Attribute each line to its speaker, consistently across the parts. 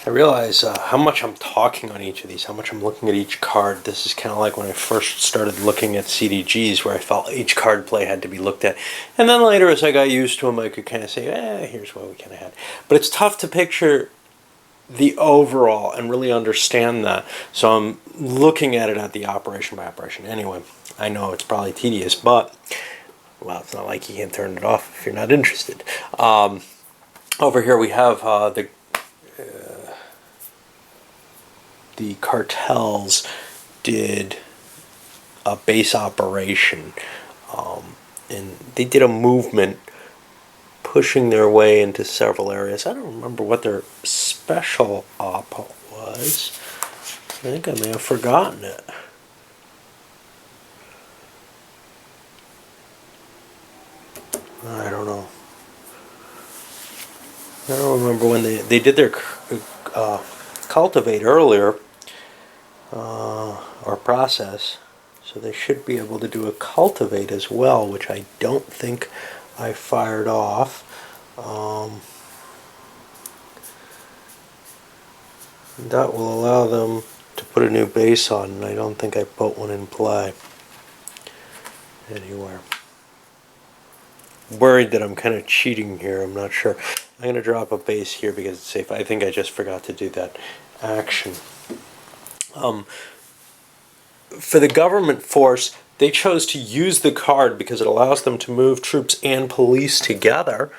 Speaker 1: I realize how much I'm talking on each of these, how much I'm looking at each card. This is kind of like when I first started looking at CDGs, where I felt each card play had to be looked at. And then later, as I got used to them, I could kind of say, here's what we kind of had. But it's tough to picture the overall and really understand that. So I'm looking at it at the operation by operation. Anyway, I know it's probably tedious, but, well, it's not like you can turn it off if you're not interested. Over here we have the cartels did a base operation, and they did a movement pushing their way into several areas. I don't remember what their special op was. I think I may have forgotten it. I don't know. I don't remember when they did their cultivate earlier, or process, so they should be able to do a cultivate as well, which I don't think I fired off. That will allow them to put a new base on, and I don't think I put one in play anywhere. Worried that I'm kind of cheating here, I'm not sure. I'm going to drop a base here because it's safe. I think I just forgot to do that action. For the government force, they chose to use the card because it allows them to move troops and police together,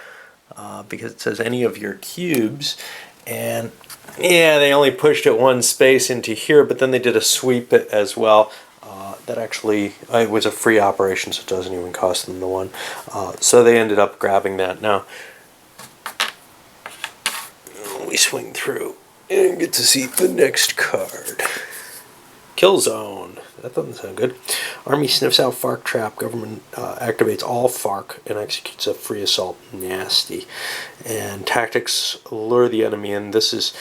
Speaker 1: because it says any of your cubes. And yeah, they only pushed it one space into here, but then they did a sweep it as well. That actually, it was a free operation, so it doesn't even cost them the one. So they ended up grabbing that. Now, we swing through and get to see the next card. Kill Zone. That doesn't sound good. Army sniffs out FARC trap. Government activates all FARC and executes a free assault. Nasty. And tactics lure the enemy in. This is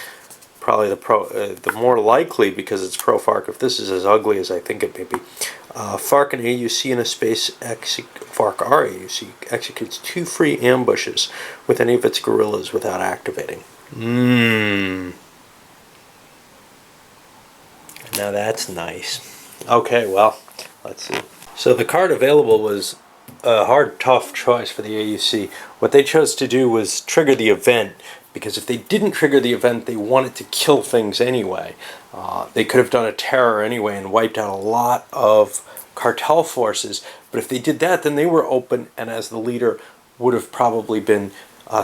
Speaker 1: probably the more likely, because it's pro-FARC, if this is as ugly as I think it may be. FARC and AUC in a space, FARC RAUC executes 2 free ambushes with any of its guerrillas without activating. Now that's nice. Okay, well, let's see. So the card available was a hard, tough choice for the AUC. What they chose to do was trigger the event, because if they didn't trigger the event, they wanted to kill things anyway. They could have done a terror anyway and wiped out a lot of cartel forces, but if they did that, then they were open, and as the leader would have probably been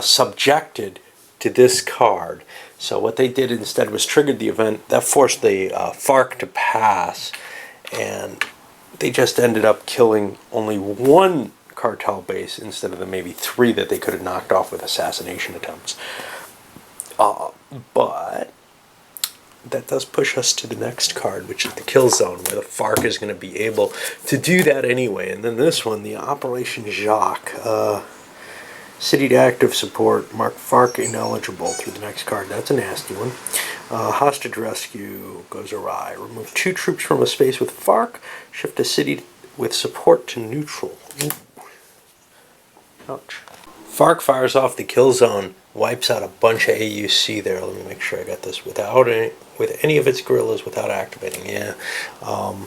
Speaker 1: subjected to this card. So what they did instead was triggered the event. That forced the FARC to pass, and they just ended up killing only 1 cartel base instead of the maybe 3 that they could have knocked off with assassination attempts. But that does push us to the next card, which is the Kill Zone, where the FARC is going to be able to do that anyway. And then this one, the Operation Jacques. City to active support, mark FARC ineligible through the next card. That's a nasty one. Hostage rescue goes awry. Remove 2 troops from a space with FARC. Shift a city with support to neutral. Ooh. Ouch. FARC fires off the Kill Zone, wipes out a bunch of AUC there. Let me make sure I got this. With any of its guerrillas without activating. Yeah. You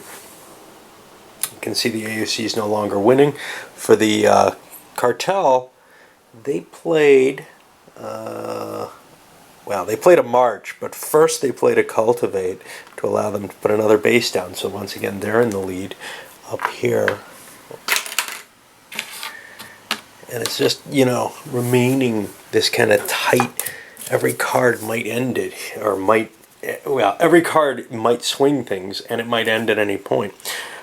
Speaker 1: can see the AUC is no longer winning. For the cartel, they played, they played a march, but first they played a cultivate to allow them to put another base down. So once again, they're in the lead up here. And it's just, remaining this kind of tight, every card might end it, or every card might swing things, and it might end at any point.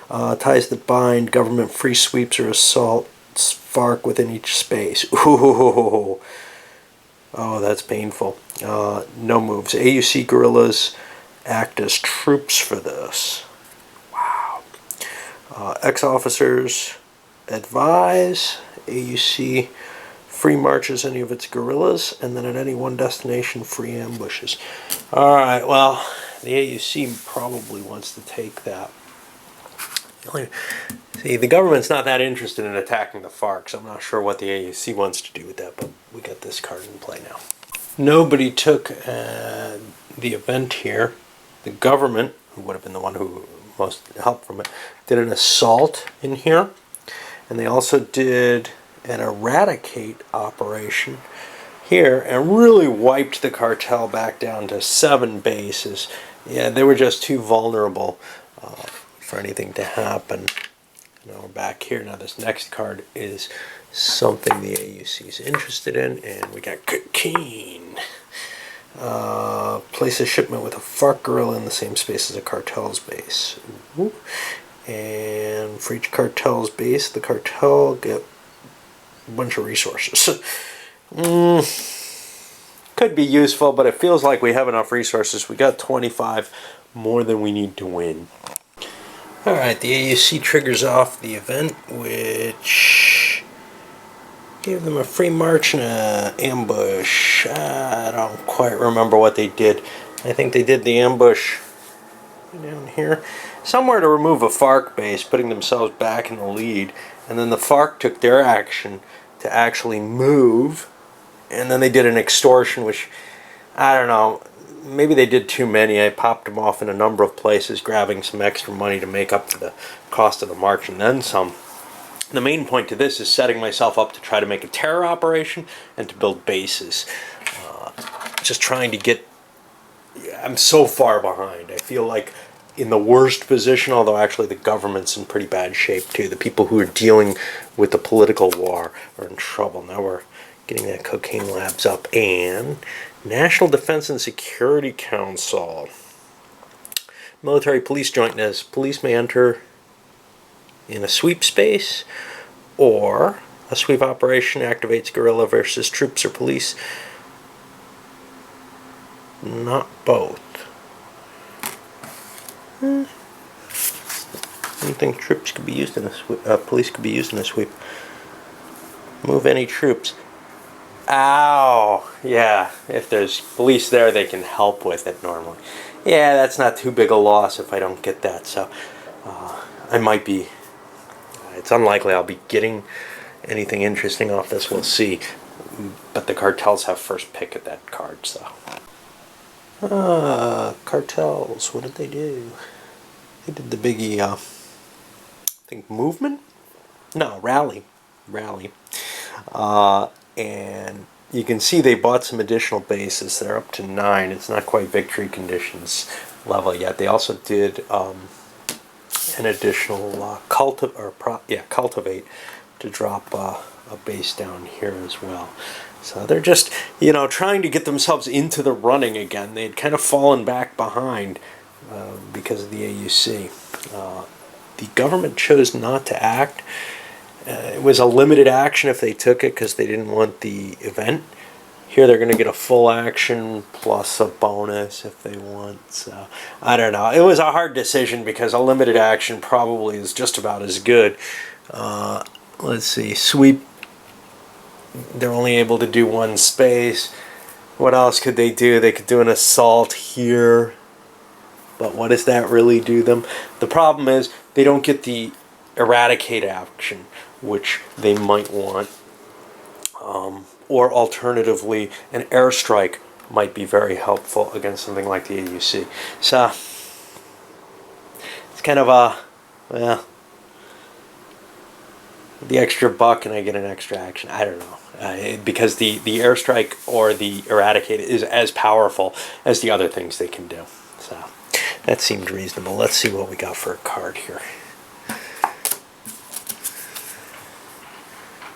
Speaker 1: Ties that bind, government free sweeps or assaults FARC within each space. Ooh. Oh, that's painful. No moves. AUC guerrillas act as troops for this. Wow. Ex-officers advise. AUC free marches any of its guerrillas, and then at any one destination, free ambushes. Alright, well, the AUC probably wants to take that. See, the government's not that interested in attacking the FARC, so I'm not sure what the AUC wants to do with that, but we got this card in play now. Nobody took the event here, the government, who would have been the one who most helped from it, did an assault in here. And they also did an eradicate operation here and really wiped the cartel back down to 7 bases. Yeah, they were just too vulnerable for anything to happen. Now we're back here. Now this next card is something the AUC is interested in, and we got cocaine. Place a shipment with a FARC guerrilla in the same space as a cartel's base. Ooh. And for each cartel's base, the cartel get a bunch of resources. Could be useful, but it feels like we have enough resources. We got 25 more than we need to win. Alright, the AUC triggers off the event, which gave them a free march and an ambush. I don't quite remember what they did. I think they did the ambush down here. Somewhere to remove a FARC base, putting themselves back in the lead. And then the FARC took their action to actually move. And then they did an extortion, which, I don't know, maybe they did too many. I popped them off in a number of places, grabbing some extra money to make up for the cost of the march and then some. The main point to this is setting myself up to try to make a terror operation and to build bases. Just trying to get... I'm so far behind. I feel like in the worst position, although actually the government's in pretty bad shape too. The people who are dealing with the political war are in trouble. Now we're getting that cocaine labs up. And National Defense and Security Council. Military police jointness. Police may enter in a sweep space, or a sweep operation activates guerrilla versus troops or police. Not both. I think troops could be used in a sweep. Police could be used in a sweep. Move any troops. Ow! Yeah, if there's police there, they can help with it normally. Yeah, that's not too big a loss if I don't get that. So I might be... It's unlikely I'll be getting anything interesting off this. We'll see. But the cartels have first pick at that card, so... cartels, what did they do? They did the biggie, I think, movement? No, rally. And you can see they bought some additional bases. They're up to 9. It's not quite victory conditions level yet. They also did an additional cultivate to drop a base down here as well. So they're just, trying to get themselves into the running again. They'd kind of fallen back behind because of the AUC. The government chose not to act. It was a limited action if they took it because they didn't want the event. Here they're going to get a full action plus a bonus if they want. So I don't know. It was a hard decision because a limited action probably is just about as good. Let's see. Sweep. They're only able to do 1 space. What else could they do? They could do an assault here. But what does that really do them? The problem is they don't get the eradicate action, which they might want. Or alternatively, an airstrike might be very helpful against something like the AUC. So, it's kind of well, the extra buck and I get an extra action. I don't know. Because the airstrike or the eradicate is as powerful as the other things they can do. So, that seemed reasonable. Let's see what we got for a card here.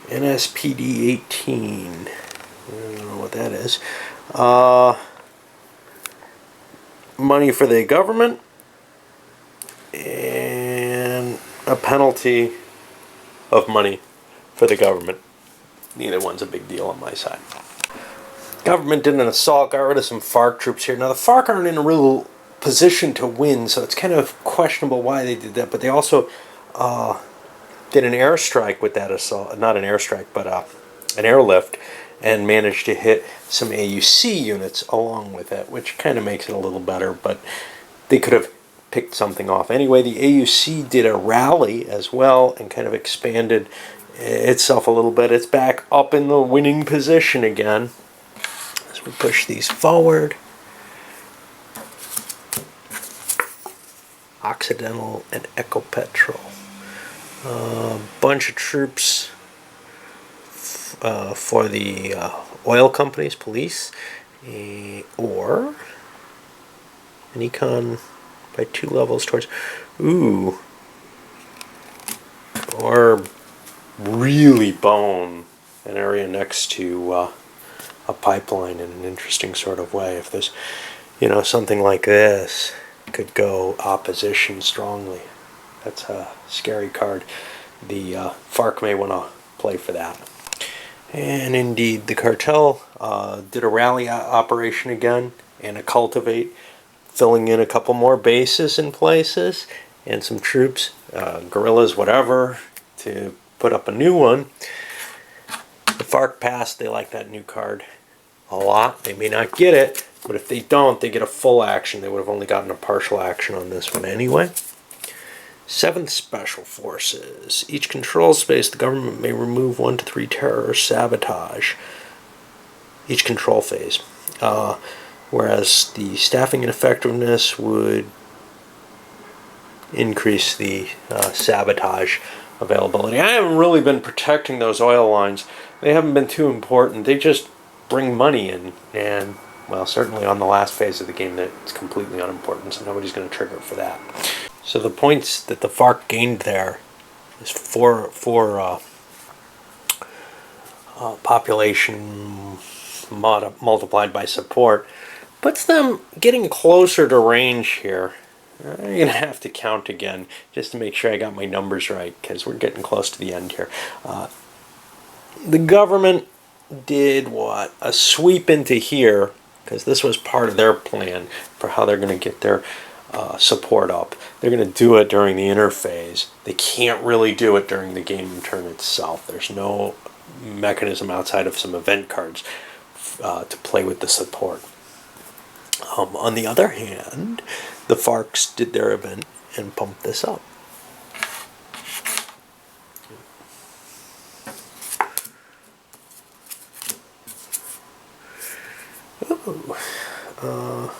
Speaker 1: NSPD 18. I don't know what that is. Money for the government and a penalty of money for the government. Neither one's a big deal on my side. Government did an assault, got rid of some FARC troops here. Now the FARC aren't in a real position to win, so it's kind of questionable why they did that. But they also did an airstrike with that assault. Not an airstrike, but an airlift, and managed to hit some AUC units along with it, which kind of makes it a little better, but they could have picked something off. Anyway, the AUC did a rally as well and kind of expanded itself a little bit. It's back up in the winning position again as we push these forward. Occidental, and Ecopetrol. Bunch of troops for the oil companies, police, or an econ by 2 levels towards, ooh, or really bone an area next to a pipeline in an interesting sort of way. If there's, something like this could go opposition strongly. That's a scary card. The FARC may want to play for that. And indeed, the cartel did a rally operation again and a cultivate, filling in a couple more bases in places and some troops, guerrillas, whatever, to put up a new one. The FARC passed. They like that new card a lot. They may not get it, but if they don't, they get a full action. They would have only gotten a partial action on this one anyway. 7th Special Forces. Each control space, the government may remove 1 to 3 terror or sabotage. Each control phase. Whereas the staffing and effectiveness would increase the sabotage availability. I haven't really been protecting those oil lines. They haven't been too important. They just bring money in, and, well, certainly on the last phase of the game, that's completely unimportant, so nobody's going to trigger it for that. So the points that the FARC gained there is 4 population multiplied by support, puts them getting closer to range here. I'm going to have to count again just to make sure I got my numbers right, because we're getting close to the end here. The government did what? A sweep into here, because this was part of their plan for how they're going to get their support up. They're going to do it during the interphase. They can't really do it during the game turn itself. There's no mechanism outside of some event cards to play with the support. On the other hand, the FARCs did their event and pumped this up. Ooh.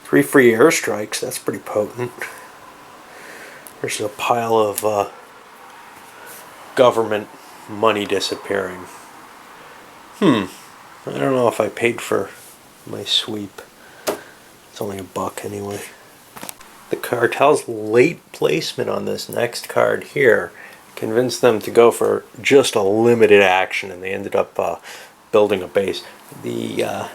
Speaker 1: 3 free airstrikes, that's pretty potent. There's a pile of government money disappearing. I don't know if I paid for my sweep. It's only $1 anyway. The cartel's late placement on this next card here convinced them to go for just a limited action, and they ended up building a base. The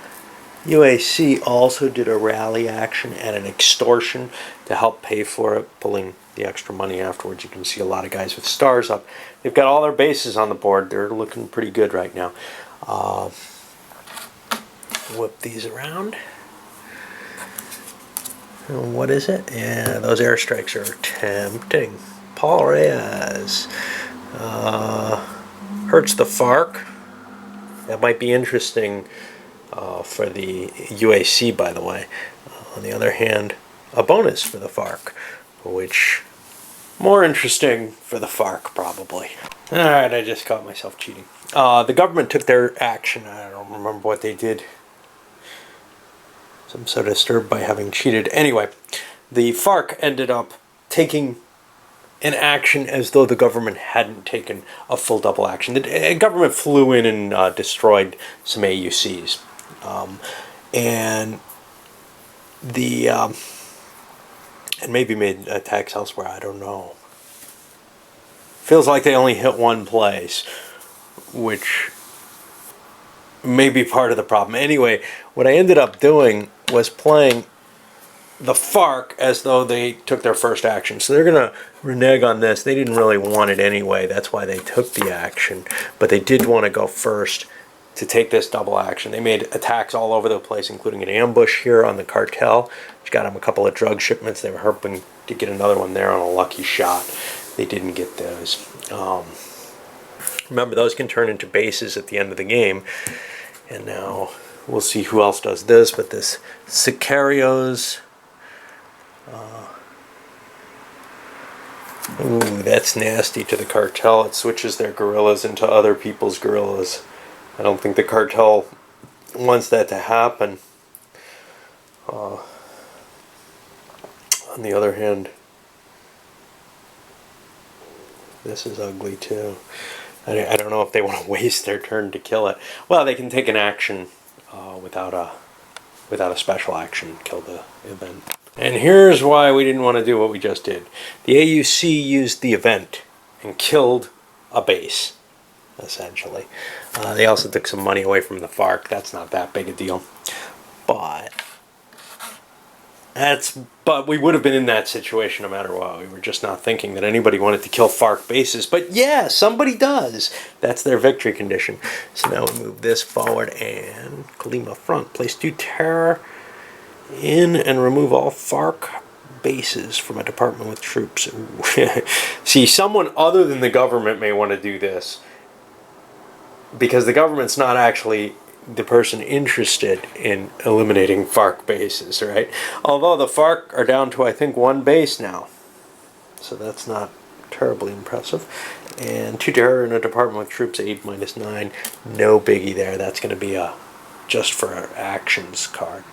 Speaker 1: UAC also did a rally action and an extortion to help pay for it, pulling the extra money afterwards. You can see a lot of guys with stars up. They've got all their bases on the board. They're looking pretty good right now. Whip these around. And what is it? Yeah, those airstrikes are tempting. Paul Reyes hurts the FARC. That might be interesting for the UAC, by the way. On the other hand, a bonus for the FARC, which more interesting for the FARC probably. Alright, I just caught myself cheating. The government took their action. I don't remember what they did. So I'm so disturbed by having cheated. Anyway, the FARC ended up taking an action as though the government hadn't taken a full double action. The government flew in and destroyed some AUCs. And maybe made attacks elsewhere, I don't know. Feels like they only hit one place, which may be part of the problem. Anyway, what I ended up doing was playing the FARC as though they took their first action. So they're going to renege on this. They didn't really want it anyway. That's why they took the action. But they did want to go first to take this double action. They made attacks all over the place, including an ambush here on the cartel, which got them a couple of drug shipments. They were hoping to get another one there on a lucky shot. They didn't get those. Remember, those can turn into bases at the end of the game. And now we'll see who else does this, but this Sicarios. Ooh, that's nasty to the cartel. It switches their guerrillas into other people's guerrillas. I don't think the cartel wants that to happen. On the other hand, this is ugly too. I don't know if they want to waste their turn to kill it. Well, they can take an action without a special action, kill the event. And here's why we didn't want to do what we just did. The AUC used the event and killed a base, essentially. They also took some money away from the FARC. That's not that big a deal. But we would have been in that situation no matter what. We were just not thinking that anybody wanted to kill FARC bases. But yeah, somebody does. That's their victory condition. So now we move this forward and Colima front. Place 2 terror in and remove all FARC bases from a department with troops. See, someone other than the government may want to do this, because the government's not actually the person interested in eliminating FARC bases, right? Although the FARC are down to, I think, 1 base now. So that's not terribly impressive. And 2 terror in a department with troops, 8 -9. No biggie there. That's going to be a just for actions card.